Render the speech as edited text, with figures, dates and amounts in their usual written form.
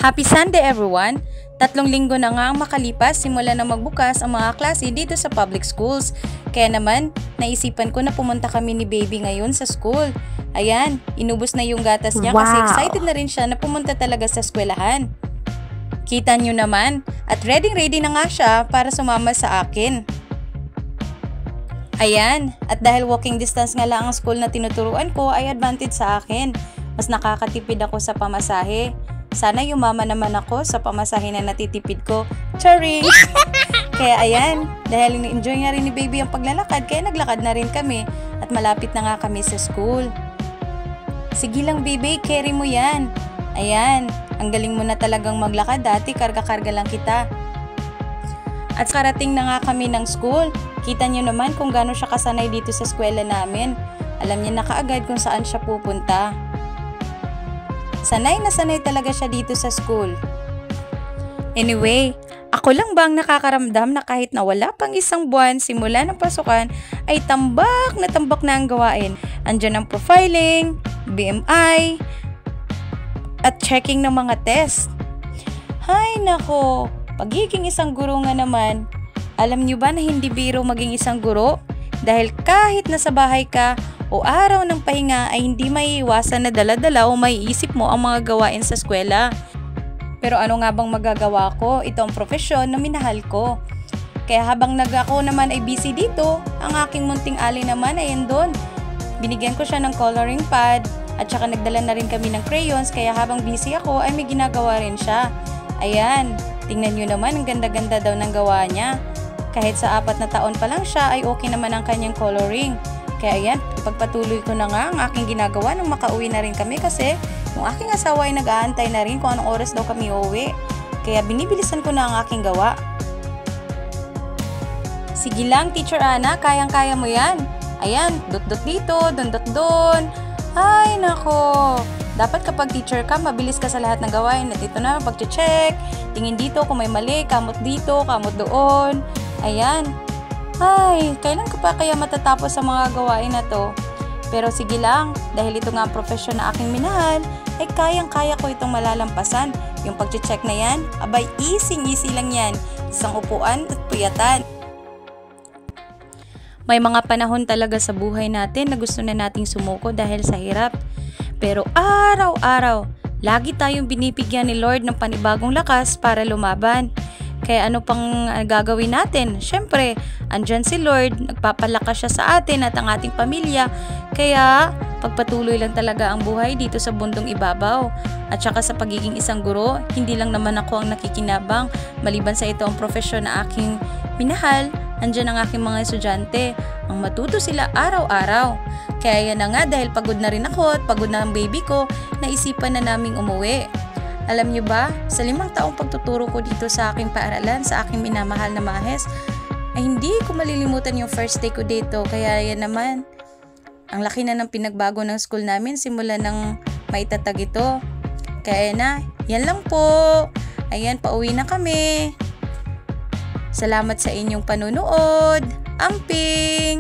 Happy Sunday everyone! 3 linggo na nga ang makalipas simula na magbukas ang mga klase dito sa public schools. Kaya naman, naisipan ko na pumunta kami ni baby ngayon sa school. Ayan, inubos na yung gatas niya kasi excited na rin siya na pumunta talaga sa eskwelahan. Kita nyo naman, at ready na nga siya para sumama sa akin. Ayan, at dahil walking distance nga lang ang school na tinuturuan ko ay advantage sa akin. Mas nakakatipid ako sa pamasahe. Sana yumama naman ako sa pamasahe na natitipid ko. Charing! Kaya ayan, dahil ni-enjoy nga rin ni baby ang paglalakad, kaya naglakad na rin kami at malapit na nga kami sa school. Sige lang baby, carry mo yan. Ayan, ang galing mo na talagang maglakad, dati karga-karga lang kita. At karating na nga kami ng school. Kita nyo naman kung gaano siya kasanay dito sa eskwela namin. Alam niya na kaagad kung saan siya pupunta. Sanay na sanay talaga siya dito sa school. Anyway, ako lang bang nakakaramdam na kahit na wala pang 1 buwan simula ng pasukan ay tambak na ang gawain. Andyan ang profiling, BMI, at checking ng mga test. Hay nako, pagiging isang guro nga naman, alam nyo ba na hindi biro maging isang guro? Dahil kahit nasa bahay ka o araw ng pahinga ay hindi maiiwasan na dala-dala o maiisip mo ang mga gawain sa eskwela. Pero ano nga bang magagawa ko? Ito ang profesyon na minahal ko. Kaya habang ako naman ay busy dito, ang aking munting ali naman ay andun. Binigyan ko siya ng coloring pad at saka nagdala na rin kami ng crayons, kaya habang busy ako ay may ginagawa rin siya. Ayan, tingnan nyo naman, ang ganda-ganda daw ng gawa niya. Kahit sa 4 na taon pa lang siya ay okay naman ang kanyang coloring. Kaya ayan, ipagpatuloy ko na nga ang aking ginagawa nung makauwi na rin kami kasi yung aking asawa ay nag-aantay na rin kung anong oras daw kami uuwi. Kaya binibilisan ko na ang aking gawa. Sige lang, Teacher Ana, kayang-kaya mo yan. Ayan, dot-dot dito, dondot doon. Ay, nako. Dapat kapag teacher ka, mabilis ka sa lahat ng gawain. At ito na, pag-check, tingin dito kung may mali, kamot dito, kamot doon. Ayan. Ay, kailan ko pa kaya matatapos sa mga gawain na to? Pero sige lang, dahil ito nga ang profesyon na aking minahal, ay kayang-kaya ko itong malalampasan. Yung pag-check na yan, abay easy lang yan. Isang upuan at puyatan. May mga panahon talaga sa buhay natin na gusto na nating sumuko dahil sa hirap. Pero araw-araw, lagi tayong binibigyan ni Lord ng panibagong lakas para lumaban. Kaya ano pang gagawin natin? Siyempre, andyan si Lord, nagpapalakas siya sa atin at ang ating pamilya. Kaya, pagpatuloy lang talaga ang buhay dito sa bundong ibabaw. At saka sa pagiging isang guro, hindi lang naman ako ang nakikinabang. Maliban sa ito ang profesyon na aking minahal, andyan ang aking mga estudyante. Ang matuto sila araw-araw. Kaya yan na nga, dahil pagod na rin ako at pagod na ang baby ko, naisipan na naming umuwi. Alam nyo ba, sa 5 taong pagtuturo ko dito sa aking paaralan, sa aking minamahal na mahes, ay hindi ko malilimutan yung first day ko dito. Kaya yan naman, ang laki na ng pinagbago ng school namin simula ng maitatag ito. Kaya na, yan lang po. Ayan, pauwi na kami. Salamat sa inyong panunood. Amping!